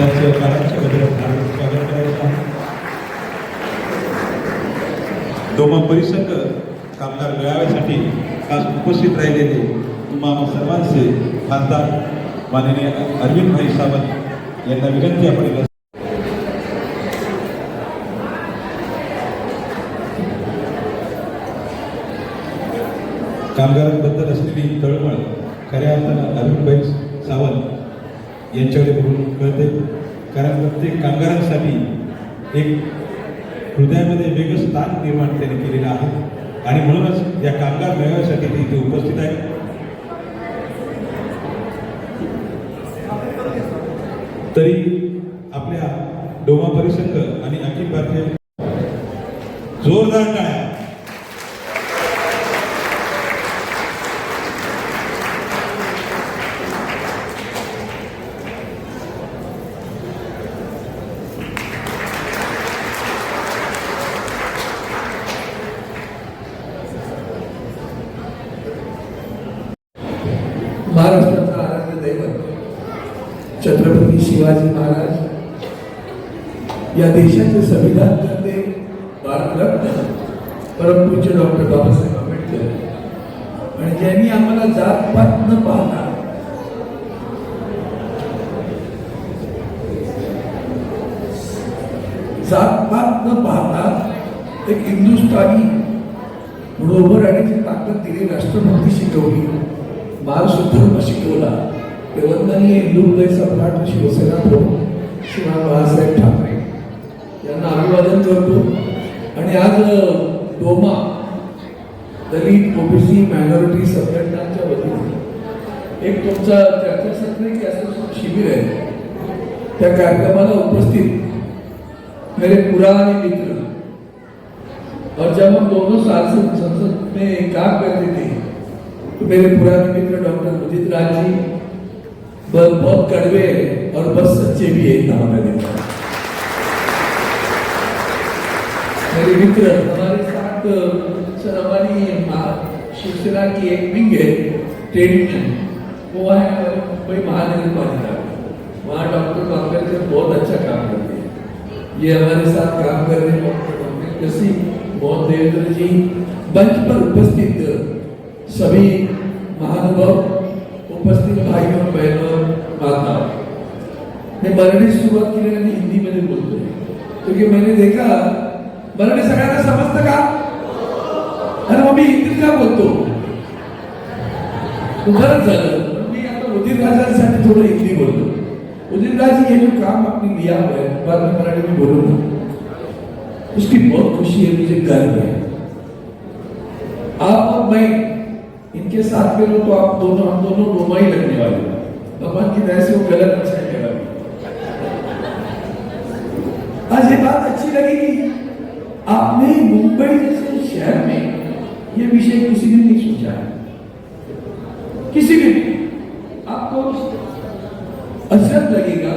त्याचं काळाच्या बद्दल स्वागत करायचं आहे. डोमा परिसंघ कामगार मेळाव्यासाठी आज उपस्थित राहिलेले तुम्हा सर्वांचे खासदार माननीय अरविंद भाई सावंत यांना विनंती आपण कामगारांबद्दल असलेली तळमळ खऱ्या अर्थानं अरविंदभाई सावंत यांच्याकडे बघून कळते. कारण प्रत्येक कामगारांसाठी एक हृदयामध्ये वेगळं स्थान निर्माण त्यांनी केलेलं आहे आणि म्हणूनच या कामगार मेळाव्यासाठी ते इथे उपस्थित आहे. तरी आपल्या डोमा परिसंघ आणि अखिल भारतीय जोरदार टाळ्या. महाराष्ट्राचा आराध्य दैवत छत्रपती शिवाजी महाराज, या देशाचे संविधान करते भारतरत्न परमपूज्य डॉक्टर बाबासाहेब आंबेडकर, आणि ज्यांनी आम्हाला जातपात न पाहता एक हिंदुस्थानी म्हणून उभं राहण्याची ताकद दिली, राष्ट्रभक्ती शिकवली, मानसधर्म शिकवला. ते वंदनीय हिंदू हृदय सम्राट शिवसेना प्रमुख श्रीमान बाळासाहेब ठाकरे यांना अभिवादन करतो. आणि आज डोमा दलित ओबीसी मायनॉरिटी संघटनांच्या वतीने एक तुमचा चर्चासत्र शिबिर आहे. त्या कार्यक्रमाला उपस्थित मेरे पुराने मित्र, और जब हम दोनों साल से संसद में काम करते थे तो मेरे पुराने मित्र डॉक्टर उदित राज जी बहुत कड़वे और बस सच्चे भी है हमारे मेरे मित्र. हमारे साथ सर हमारी शिवसेना की एक विंग है ट्रेड यूनियन, वो है मुंबई महानगर पालिका. वहाँ डॉक्टर आंबेडकर बहुत अच्छा काम करते हैं. ये हमारे साथ काम कर रहे हैं मोहन देवेंद्र जी, मंच पर उपस्थित सभी महानुभाव, उपस्थित भाइयों बहनों माताओं. मैं मराठी सुरुवात केली आणि हिंदी मध्ये बोलतोय क्योंकि मैंने देखा मराठी सगळ्यांना समजतं का, आणि मग मी हिंदीत का बोलतो. बरंच झालं, मी आता उदित राजांसाठी थोडं हिंदी बोलतो. उदित राज जी, ये जो काम आपने लिया हुआ है, बाद में मराठी में बोलूंगा, उसकी बहुत खुशी है, मुझे गर्व है. आप और मैं इनके साथ में तो आप दोनों, हम दोनों डोमा ही लगने वाले हैं. भगवान की दया से वो गलत अच्छा कह रहा. आज ये बात अच्छी लगी कि आपने मुंबई जैसे शहर में ये विषय किसी ने नहीं सोचा है, किसी ने. आपको अचरज लगेगा,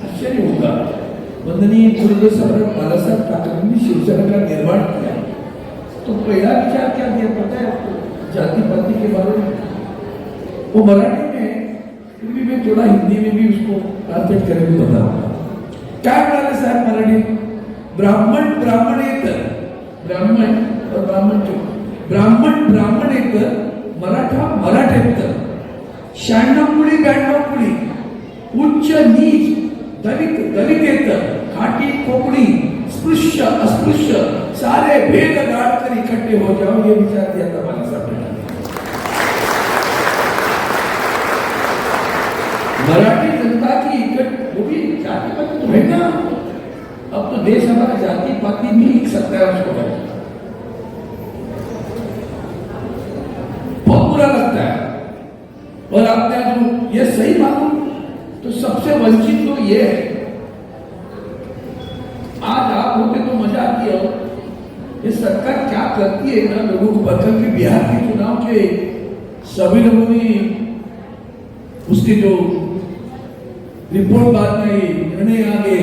आश्चर्य होगा. वंदनीय गुरुदेव सम्राट बाळासाहेब ठाकरे ने शिवसेना का निर्माण किया तो पहला विचार क्या दिया पता है आपको, जाति पाति के बारे में. वो मराठी में, फिर भी मैं थोड़ा हिंदी में भी उसको ट्रांसलेट करके बताऊंगा. क्या म्हणाले साहेब मराठी, ब्राह्मण ब्राह्मणेतर, ब्राह्मण और ब्राह्मण क्यों, ब्राह्मण ब्राह्मणेतर, मराठा मराठेतर, 96 कुळी 92 कुळी, उच्च नीच दलित दलितेतर, खाटी कोकणी, स्पृश्य अस्पृश्य, सारे भेद गाड़ कर इकट्ठे हो जाओ, ये विचार दिया था बाळासाहेब ठाकरे. मराठी जनता की वो भी जाति पाति तो है ना. अब तो देश हमारा जाति पाति भी एक सकता है, उसको बहुत बुरा लगता है. और आपने जो ये सही मालूम तो सबसे वंचित तो ये है. आज आप होते तो मजा आती है. ये सरकार क्या करती है ना लोगों को पता कि बिहार के चुनाव के सभी लोगों ने उसकी जो रिपोर्ट बाद में निर्णय आ गए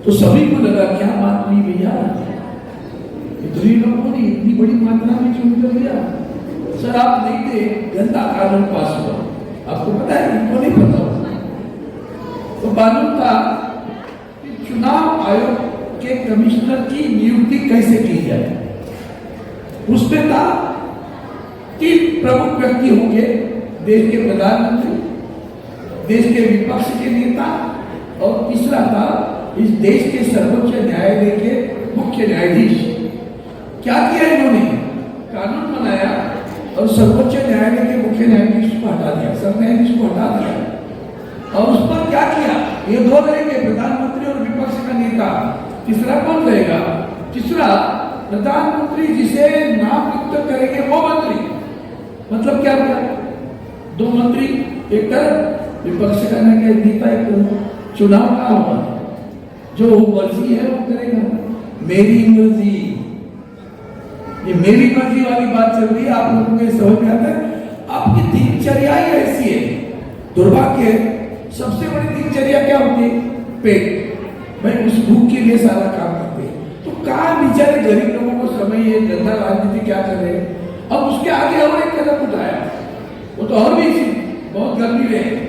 तो सभी को लगा क्या बात हुई भैया, इतने लोगों ने इतनी बड़ी मात्रा में चुन कर दिया. सर आप नहीं थे, गंदा कानून पास हुआ, आपको पता है, इनको नहीं पता. तो मालूम था कि चुनाव आयोग के कमिश्नर की नियुक्ति कैसे की जाए। उसमें था कि प्रमुख व्यक्ति होंगे, देश के प्रधानमंत्री, देश के विपक्ष के नेता, और तीसरा था इस देश के सर्वोच्च न्यायालय के मुख्य न्यायाधीश। क्या किया इन्होंने? कानून बनाया और सर्वोच्च न्यायालय के मुख्य न्यायाधीश को हटा दिया, सब न्यायाधीश को हटा दिया। और उस पर क्या किया? ये दो रहेंगे, प्रधानमंत्री और विपक्ष का नेता। तीसरा कौन रहेगा? तीसरा प्रधानमंत्री जिसे नाम नियुक्त करेंगे वो मंत्री। मतलब क्या होगा? दो मंत्री एक तरफ, विपक्ष का नेता एक तरफ। चुनाव का होगा, जो मर्जी है वो करेगा, मेरी मर्जी। ये मेरी मर्जी वाली बात चल रही है, आप लोगों को समझ में आता है? आपकी दिनचर्या ही ऐसी है। दुर्भाग्य है, सबसे बड़ी दिनचर्या क्या होती है? पेट। भाई उस भूख के लिए सारा काम करते हैं, तो कहाँ बेचारे गरीब लोगों को समय है? धंधा राजनीति क्या कर रहे हैं? अब उसके आगे और एक कदम उठाया, वो तो और भी बहुत गंभीर है।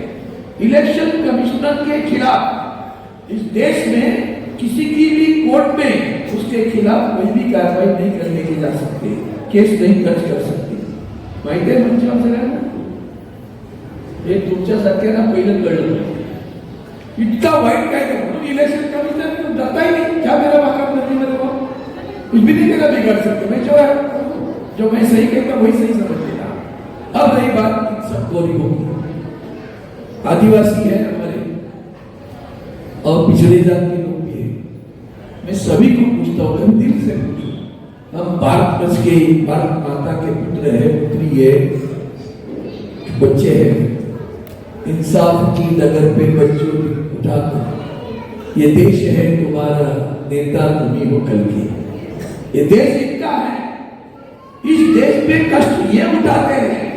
इलेक्शन कमिश्नर के खिलाफ इस देश में किसी की भी कोर्ट में उसके खिलाफ कोई भी कार्रवाई नहीं करने की जा सकती, केस नहीं दर्ज कर सकती। माहिती आहे म्हणजे सगळ्यांना? हे तुमच्यासारखे ना पहिलं कळलं, इतका वाईट काय था, म्हणून इलेक्शन कमिश्नर जाता ही नहीं। क्या मेरा वाकफ नहीं, मेरे को कुछ भी नहीं मेरा बिगाड़ सकते। मैं जो मैं सही कहता वही सही समझ लेता। अब रही बात सब गरीबों की, आदिवासी है हमारे और पिछड़े जाति के लोग भी है। मैं सभी को पूछता हूँ, दिल से पूछता, हम भारत वर्ष के, भारत माता के पुत्र है, पुत्री है, बच्चे हैं, इंसाफ की नगर पे बच्चों उठा दो। ये देश है तुम्हारा, नेता तुम्ही हो कल के। ये देश इनका है, इस देश पे कष्ट ये उठाते हैं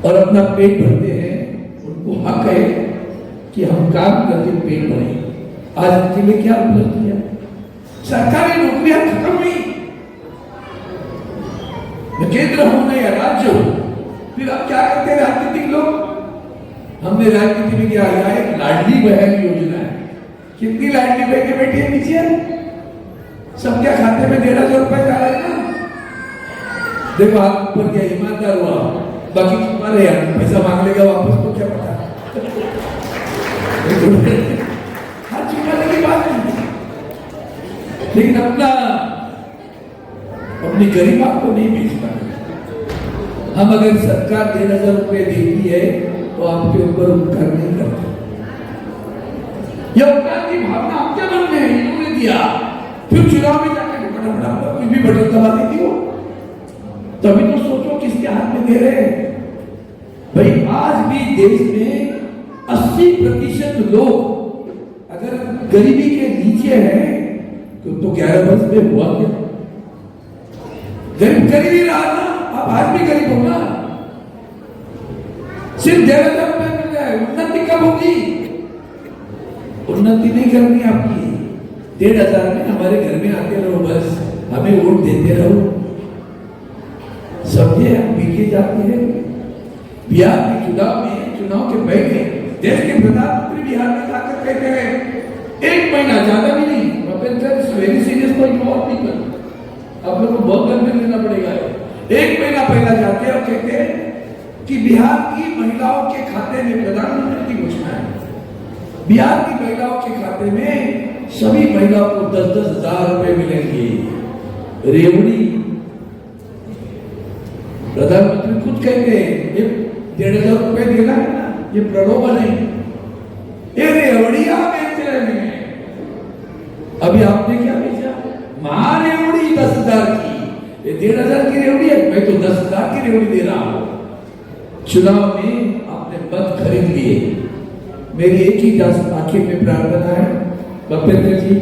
और अपना पेट भरते हैं। उनको हक है कि हम काम करके पेट भरें। आज के लिए क्या उपलब्ध किया? सरकारी नौकरियां खत्म हुई, केंद्र हो या राज्य हो। फिर अब क्या करते हैं राजनीतिक लोग? हमने राजनीति में क्या आया? एक लाडली बहन योजना है। कितनी लाडली बहन के बेटी है नीचे? सबके खाते में 1,500 रुपए जा रहे हैं ना। देखो आप ऊपर क्या ईमानदार हुआ, बाकी तुम्हारे यार पैसा मांग लेगा वापस तो क्या पता। हर चुनाने की बात नहीं, लेकिन अपनी गरीबा को नहीं बेचता। हम अगर सरकार 1,000 रुपए देती है तो आपके ऊपर उपकार नहीं करते। यह उपकार की भावना आपके मन में है, इन्होंने दिया, फिर चुनाव में जाकर कुछ भी बटन दबा देती हो। तभी तो सोचो किसके हाथ में दे रहे हैं। भाई आज भी देश में 80% लोग अगर गरीबी के नीचे हैं तो 11 वर्ष में हुआ क्या? गरीब ही रहा ना, आप आज भी गरीब हो ना। सिर्फ 1,500 रुपए मिल जाए, उन्नति कब होगी? उन्नति नहीं करनी आपकी। 1,500 में हमारे घर में आते रहो, बस हमें वोट देते रहो। समझे? हम बीके जाते हैं। बिहार के चुनाव के पहले देश के प्रधानमंत्री बिहार में जाकर कहते हैं, 1 महीना, ज्यादा भी नहीं, very serious point for people, आप लोगों को बहुत गंभीर लेना पड़ेगा। 1 महीना पहला जाते हैं और कहते हैं कि बिहार की महिलाओं के खाते में, प्रधानमंत्री की घोषणा है, बिहार की महिलाओं के खाते में सभी महिलाओं को 10-10 हजार रुपए मिलेंगे। रेवड़ी प्रधानमंत्री खुद कहते हैं, ये 1,500 रुपए देना है ना, ये प्रलोभन है। ये रेवड़िया बेच रहे हैं। अभी आपने क्या बेचा? महारेवड़ी 10,000 की, ये 1,500 की रेवड़ी है, मैं तो 10,000 की रेवड़ी दे रहा हूं। चुनाव में आपने मत खरीद लिए। मेरी एक ही आखिर में प्रार्थना है, बपेंद्र जी,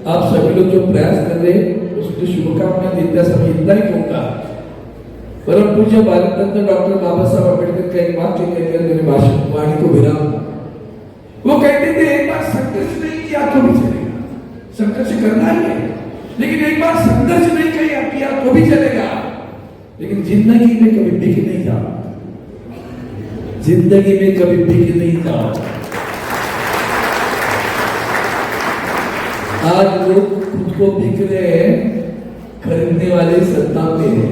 आप सभी लोग जो प्रयास कर रहे हैं उसको शुभकामना देता समय इतना ही होगा। परम पूज्य भारत रत्न डॉक्टर बाबा साहब अम्बेडकर का एक वाक्य कहकर मेरे भाषण वाणी को विराम। वो कहते थे, एक बार संघर्ष नहीं किया तो भी चलेगा, संघर्ष करना ही है, लेकिन एक बार संघर्ष नहीं किया तो भी चलेगा, लेकिन जिंदगी में कभी बिक नहीं जाओ, जिंदगी में कभी बिक नहीं जाओ। आज लोग खुद को बिक रहे हैं, खरीदने वाले सत्ता में है।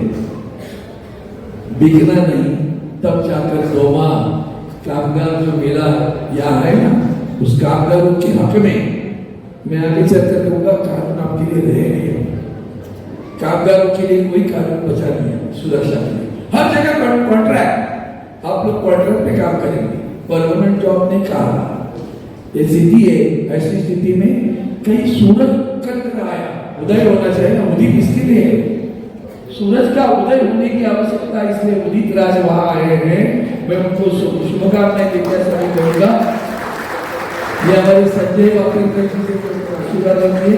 बिकना नहीं, तब जाकर 2 माह कामगार जो मेला यहाँ है ना, उस कामगारों के हक में मैं आगे चर्चा करूंगा। कानून आपके लिए रहेंगे, कामगारों के लिए कोई कानून बचा नहीं है, सुरक्षा के लिए हर जगह कॉन्ट्रैक्ट, आप लोग कॉन्ट्रैक्ट पे काम करेंगे, परमानेंट जॉब नहीं कहा। ये स्थिति है, ऐसी स्थिति में कहीं सूरज चंद्र आया, उदय होना चाहिए ना, उदित इसके लिए है। सूरज का उदय होने की आवश्यकता, इसलिए उदित राज वहां आए हैं। मैं उनको शुभकामनाएं देकर सभी करूंगा। ये हमारे संजय वाकेकर जी से आशीर्वाद लेंगे।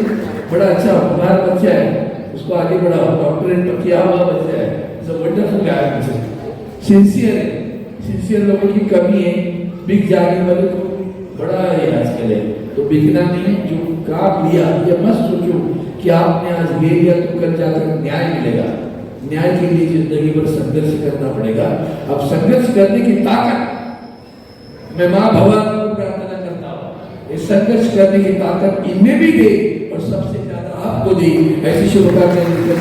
बड़ा अच्छा हुनर बच्चा है, उसको आगे बढ़ाओ, डॉक्टरेट किया हुआ बच्चा है, वंडरफुल गायक है, सिंसियर है। सिंसियर लोगों की कमी है, बिक जाने वाले को बड़ा है आजकल है। तो बिकना नहीं, जो काम लिया ये मत सोचो कि आपने आज ले लिया तो कल जाकर न्याय मिलेगा। न्याय के लिए जिंदगी भर संघर्ष करना पड़ेगा। अब संघर्ष करने की ताकत मैं मां भगवान को प्रार्थना करता हूँ, इस संघर्ष करने की ताकत इनमें भी दे और सबसे ज्यादा आपको दे। ऐसी शुभकामनाएं देकर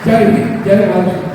जय हिंद, जय भारत।